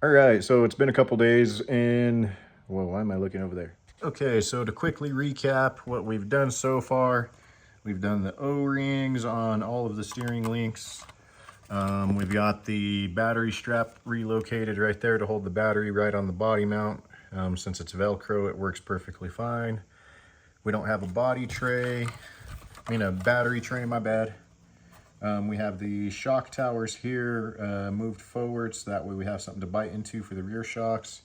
All right, so it's been a couple days and, well, why am I looking over there? Okay, so to quickly recap what we've done so far, we've done the O-rings on all of the steering links. We've got the battery strap relocated right there to hold the battery right on the body mount. Since it's Velcro, it works perfectly fine. We don't have a body tray, a battery tray, my bad. We have the shock towers here moved forward so that way we have something to bite into for the rear shocks.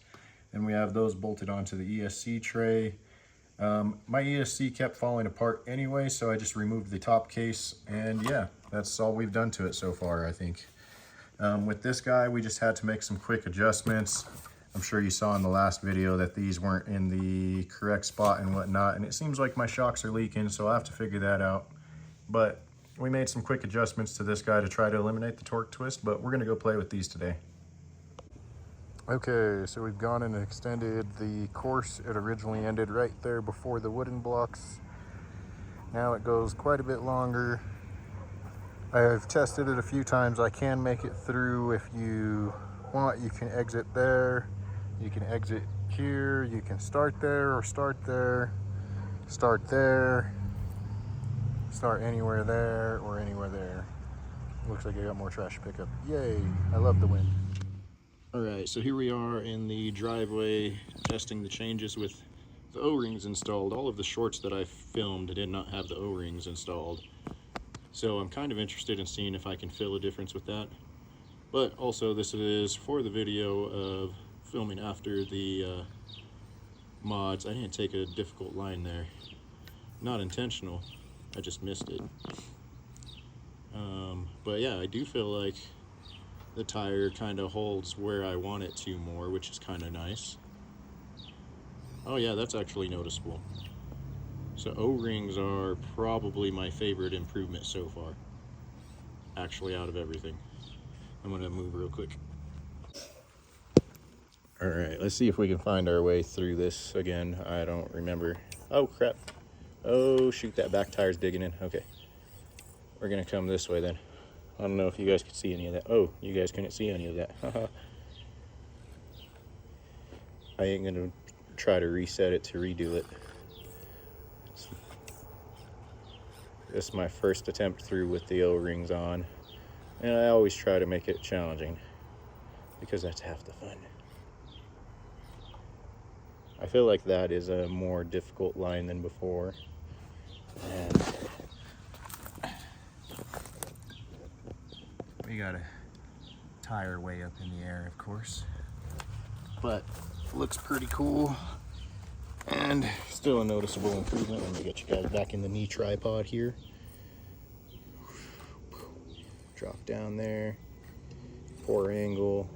And we have those bolted onto the ESC tray. My ESC kept falling apart anyway, so I just removed the top case, and yeah, that's all we've done to it so far, I think. With this guy, we just had to make some quick adjustments. I'm sure you saw in the last video that these weren't in the correct spot and whatnot, and it seems like my shocks are leaking, so I'll have to figure that out. But we made some quick adjustments to this guy to try to eliminate the torque twist, but we're gonna go play with these today. Okay, so we've gone and extended the course. It originally ended right there before the wooden blocks. Now it goes quite a bit longer. I've tested it a few times. I can make it through if you want. You can exit there, you can exit here, you can start there or start there, start there, start anywhere there or anywhere there. Looks like I got more trash pickup. Yay, I love the wind. All right, so here we are in the driveway testing the changes with the O-rings installed. All of the shorts that I filmed did not have the O-rings installed. So I'm kind of interested in seeing if I can feel a difference with that. But also this is for the video of filming after the mods. I didn't take a difficult line there. Not intentional, I just missed it. But yeah, I do feel like the tire kind of holds where I want it to more, which is kind of nice. Oh yeah, that's actually noticeable. So O-rings are probably my favorite improvement so far, actually, out of everything. I'm gonna move real quick. All right, let's see if we can find our way through this again. I don't remember. Oh crap. Oh shoot, that back tire's digging in. Okay, we're gonna come this way then. I don't know if you guys could see any of that. Oh, you guys couldn't see any of that. I ain't gonna try to reset it to redo it. This is my first attempt through with the O-rings on, and I always try to make it challenging because that's half the fun. I feel like that is a more difficult line than before, and we got a tire way up in the air, of course, but looks pretty cool and still a noticeable improvement. Let me get you guys back in the knee tripod here. Drop down there, poor angle.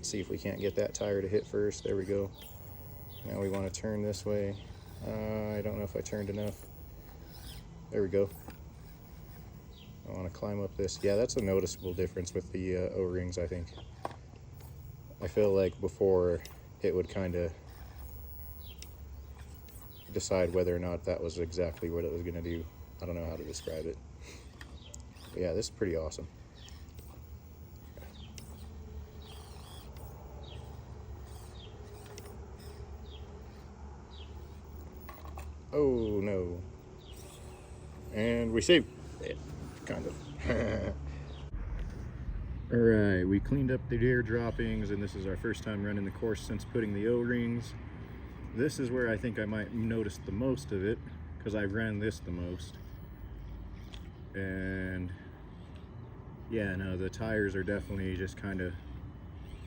See if we can't get that tire to hit first. There we go. Now we want to turn this way. I don't know if I turned enough. There we go. I want to climb up this. Yeah, that's a noticeable difference with the O-rings, I think. I feel like before it would kind of decide whether or not that was exactly what it was going to do. I don't know how to describe it. But yeah, this is pretty awesome. Oh no. And we saved it, kind of. Alright, we cleaned up the air droppings, and this is our first time running the course since putting the O-rings. This is where I think I might notice the most of it, because I've ran this the most. And yeah, no, the tires are definitely just kind of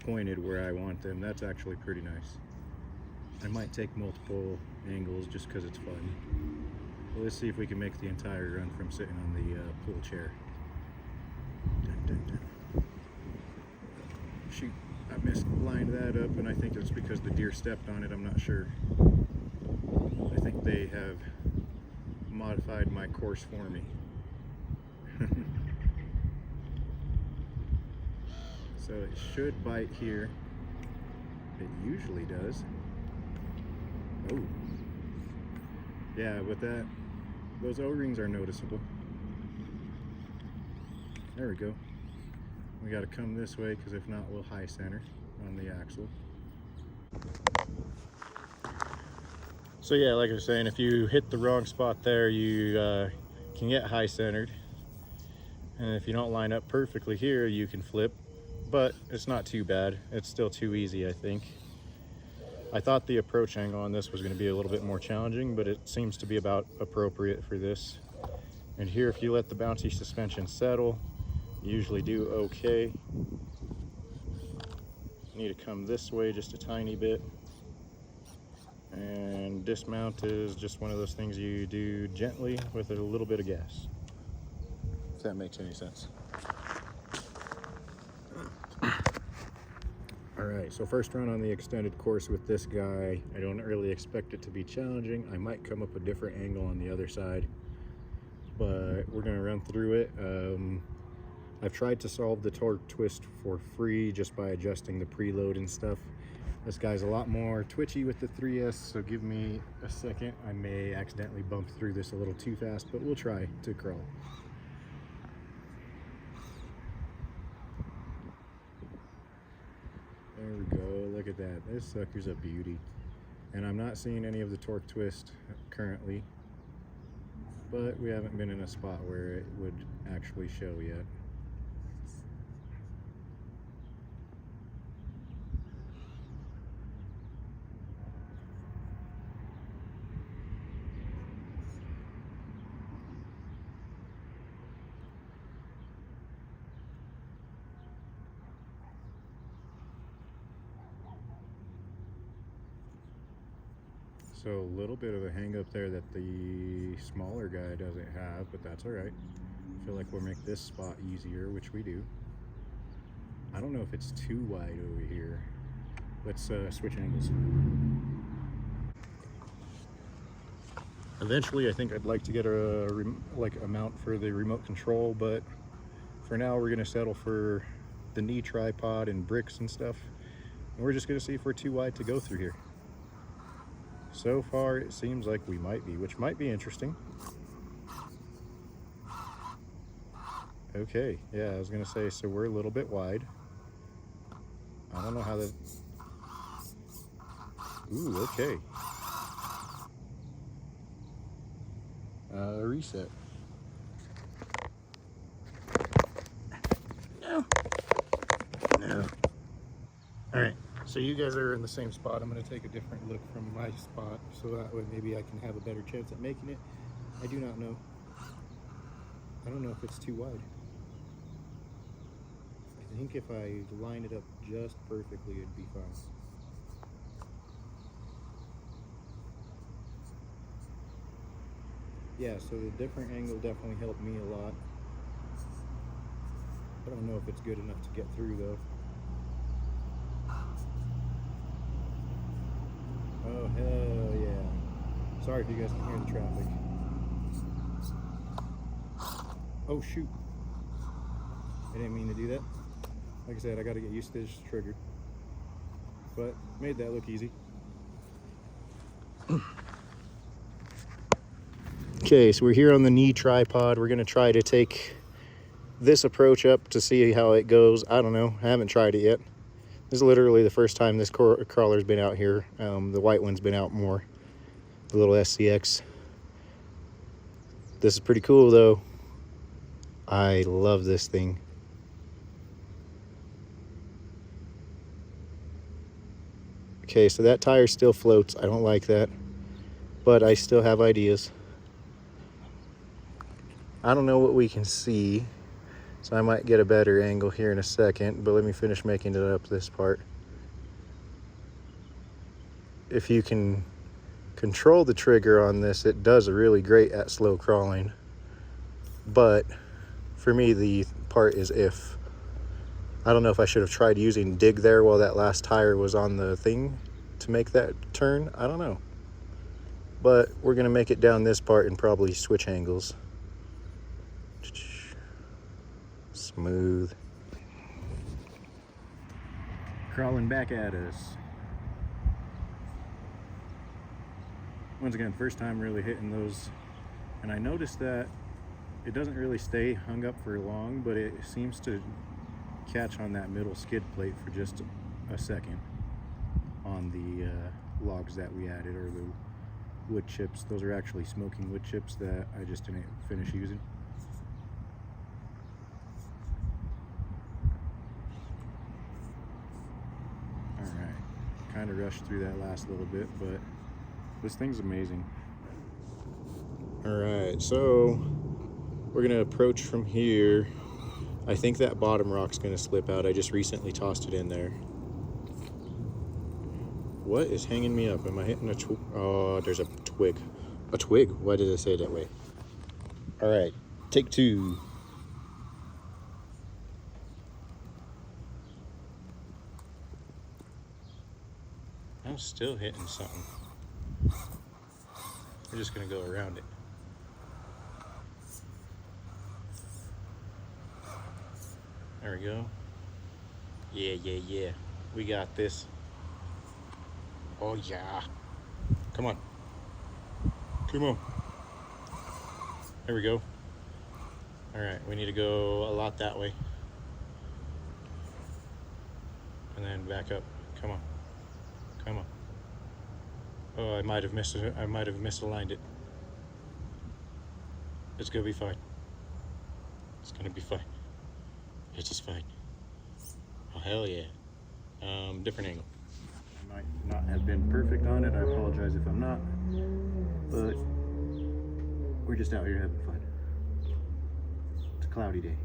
pointed where I want them. That's actually pretty nice. I might take multiple angles just because it's fun. Well, let's see if we can make the entire run from sitting on the pool chair. Dun, dun, dun. Shoot, I mislined that up, and I think it's because the deer stepped on it. I'm not sure. I think they have modified my course for me. So it should bite here. It usually does. Oh. Yeah, with that, those O-rings are noticeable. There we go. We got to come this way because if not, we'll high center. on the axle. So yeah, like I was saying, if you hit the wrong spot there, you can get high centered. And if you don't line up perfectly here, you can flip, but it's not too bad. It's still too easy, I think. I thought the approach angle on this was going to be a little bit more challenging, but it seems to be about appropriate for this. And here, if you let the bouncy suspension settle, you usually do okay. You need to come this way just a tiny bit. And dismount is just one of those things you do gently with a little bit of gas, if that makes any sense. All right, so first run on the extended course with this guy. I don't really expect it to be challenging. I might come up a different angle on the other side, but we're gonna run through it. I've tried to solve the torque twist for free just by adjusting the preload and stuff. This guy's a lot more twitchy with the 3S, so give me a second. I may accidentally bump through this a little too fast, but we'll try to crawl. There we go, look at that. This sucker's a beauty. And I'm not seeing any of the torque twist currently, but we haven't been in a spot where it would actually show yet. So a little bit of a hang up there that the smaller guy doesn't have, but that's all right. I feel like we'll make this spot easier, which we do. I don't know if it's too wide over here. Let's switch angles. Eventually, I think I'd like to get a mount for the remote control, but for now we're gonna settle for the knee tripod and bricks and stuff. And we're just gonna see if we're too wide to go through here. So far, it seems like we might be, which might be interesting. Okay, yeah, I was gonna say, so we're a little bit wide. I don't know how that... Ooh, okay. Reset. No. No. All right. So you guys are in the same spot. I'm going to take a different look from my spot so that way maybe I can have a better chance at making it. I do not know. I don't know if it's too wide. I think if I line it up just perfectly, it'd be fine. Yeah, so the different angle definitely helped me a lot. I don't know if it's good enough to get through though. Oh, hell yeah. Sorry if you guys can hear the traffic. Oh, shoot. I didn't mean to do that. Like I said, I got to get used to this trigger. But made that look easy. Okay, so we're here on the knee tripod. We're going to try to take this approach up to see how it goes. I don't know. I haven't tried it yet. This is literally the first time this crawler's been out here. The white one's been out more, the little SCX. This is pretty cool though. I love this thing. Okay, so that tire still floats. I don't like that, but I still have ideas. I don't know what we can see, so I might get a better angle here in a second, but let me finish making it up this part. If you can control the trigger on this, it does really great at slow crawling. But for me, the part is if. I don't know if I should have tried using dig there while that last tire was on the thing to make that turn. I don't know. But we're gonna make it down this part and probably switch angles. Smooth. Crawling back at us. Once again, first time really hitting those. And I noticed that it doesn't really stay hung up for long, but it seems to catch on that middle skid plate for just a second on the logs that we added, or the wood chips. Those are actually smoking wood chips that I just didn't finish using. Alright, kind of rushed through that last little bit, but this thing's amazing. Alright, so we're going to approach from here. I think that bottom rock's going to slip out. I just recently tossed it in there. What is hanging me up? Am I hitting a twig? Oh, there's a twig. A twig? Why did I say it that way? All right, take two. I'm still hitting something. We're just gonna go around it. There we go. Yeah. We got this. Oh yeah. Come on. Come on. There we go. All right, we need to go a lot that way. And then back up. Come on. Come on. Oh, I might have missed it. I might have misaligned it. It's gonna be fine. It's gonna be fine. It's just fine. Oh hell yeah. Different angle. I might not have been perfect on it. I apologize if I'm not. But we're just out here having fun. It's a cloudy day.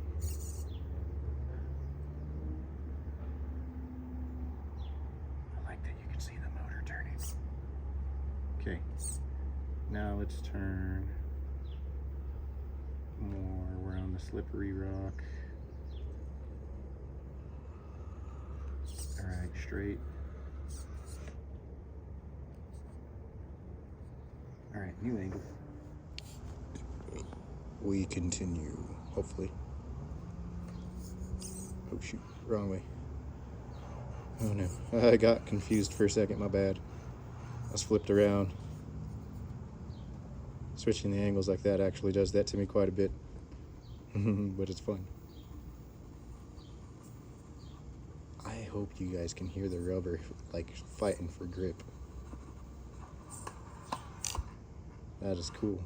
I like that you can see the motor turning. Okay, now let's turn more. We're on the slippery rock. All right, straight. All right, new angle. We continue, hopefully. Oh shoot, wrong way. Oh no, I got confused for a second, my bad. I was flipped around. Switching the angles like that actually does that to me quite a bit. But it's fun. I hope you guys can hear the rubber like fighting for grip. That is cool.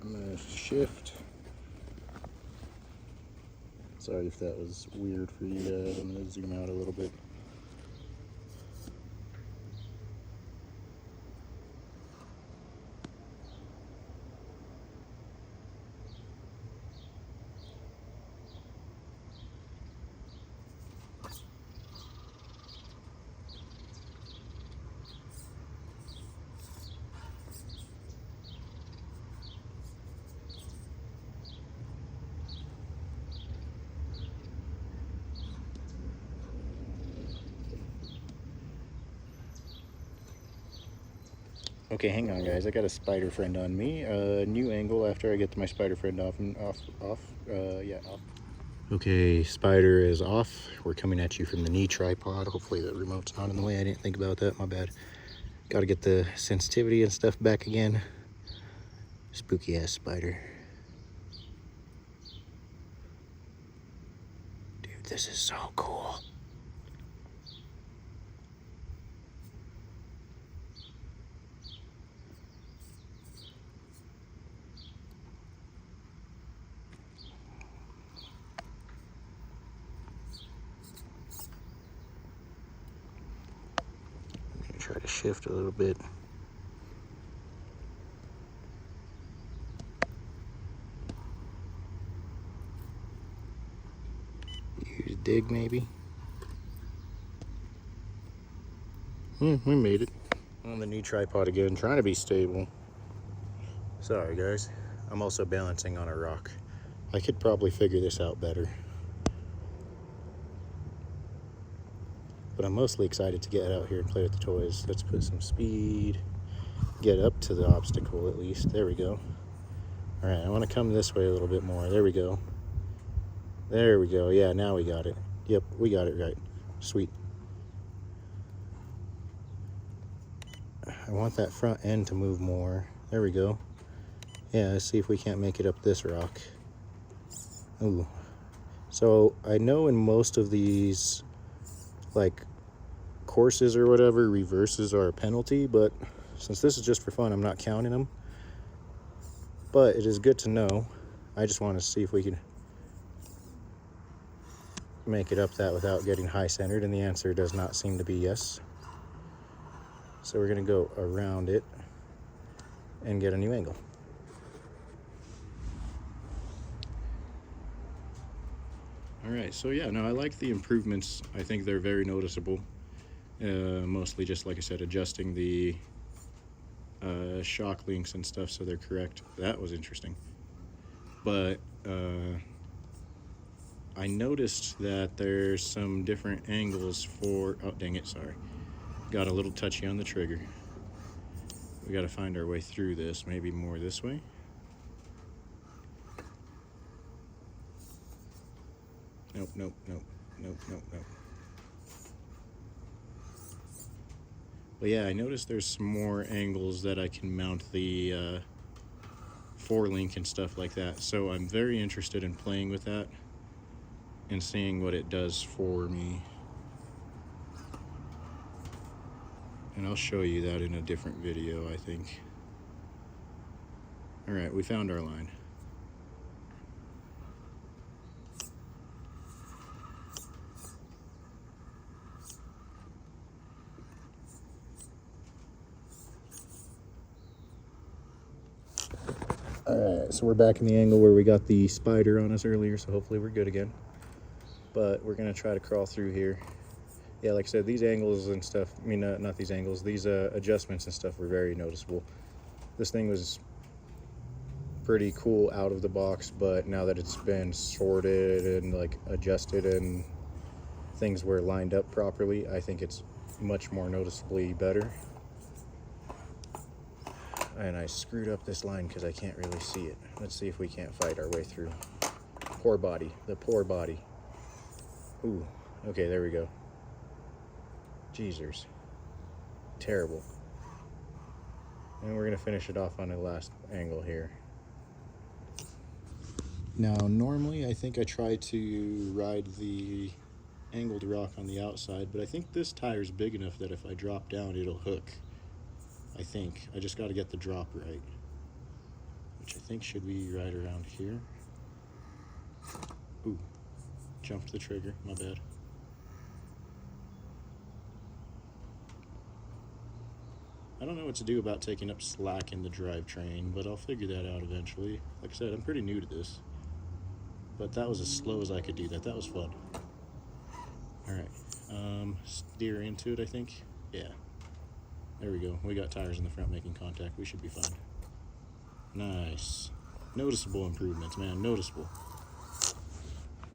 I'm gonna shift. Sorry if that was weird for you guys. I'm gonna zoom out a little bit. Okay, hang on guys, I got a spider friend on me. New angle after I get my spider friend off. Okay, spider is off. We're coming at you from the knee tripod. Hopefully the remote's not in the way. I didn't think about that, my bad. Got to get the sensitivity and stuff back again. Spooky ass spider. Dude, this is so cool. Try to shift a little bit. Use dig maybe. We made it. On the knee tripod again, trying to be stable. Sorry guys, I'm also balancing on a rock. I could probably figure this out better. But I'm mostly excited to get out here and play with the toys. Let's put some speed, get up to the obstacle at least. There we go. All right, I want to come this way a little bit more. There we go. There we go. Yeah, now we got it. Yep, we got it right. Sweet. I want that front end to move more. There we go. Yeah, let's see if we can't make it up this rock. Ooh. So I know in most of these, like, courses or whatever, reverses are a penalty, but since this is just for fun, I'm not counting them. But it is good to know. I just want to see if we can make it up that without getting high centered, and the answer does not seem to be yes. So we're going to go around it and get a new angle. All right, so yeah, no, I like the improvements. I think they're very noticeable. Mostly just, like I said, adjusting the shock links and stuff so they're correct. That was interesting. But I noticed that there's some different angles for, oh dang it, sorry. Got a little touchy on the trigger. We got to find our way through this, maybe more this way. Nope, nope, nope, nope, nope, nope. But yeah, I noticed there's some more angles that I can mount the four-link and stuff like that. So I'm very interested in playing with that and seeing what it does for me. And I'll show you that in a different video, I think. All right, we found our line. Alright, so we're back in the angle where we got the spider on us earlier, so hopefully we're good again. But we're going to try to crawl through here. Yeah, like I said, these angles and stuff, I mean, not these angles, these adjustments and stuff were very noticeable. This thing was pretty cool out of the box, but now that it's been sorted and like adjusted and things were lined up properly, I think it's much more noticeably better. And I screwed up this line because I can't really see it. Let's see if we can't fight our way through. Poor body, the poor body. Ooh, okay, there we go. Jeezers. Terrible. And we're gonna finish it off on the last angle here. Now, normally I think I try to ride the angled rock on the outside, but I think this tire's big enough that if I drop down, it'll hook. I think. I just got to get the drop right, which I think should be right around here. Ooh, jumped the trigger, my bad. I don't know what to do about taking up slack in the drivetrain, but I'll figure that out eventually. Like I said, I'm pretty new to this, but that was as slow as I could do that. That was fun. All right, steer into it, I think. Yeah. There we go. We got tires in the front making contact. We should be fine. Nice. Noticeable improvements, man. Noticeable.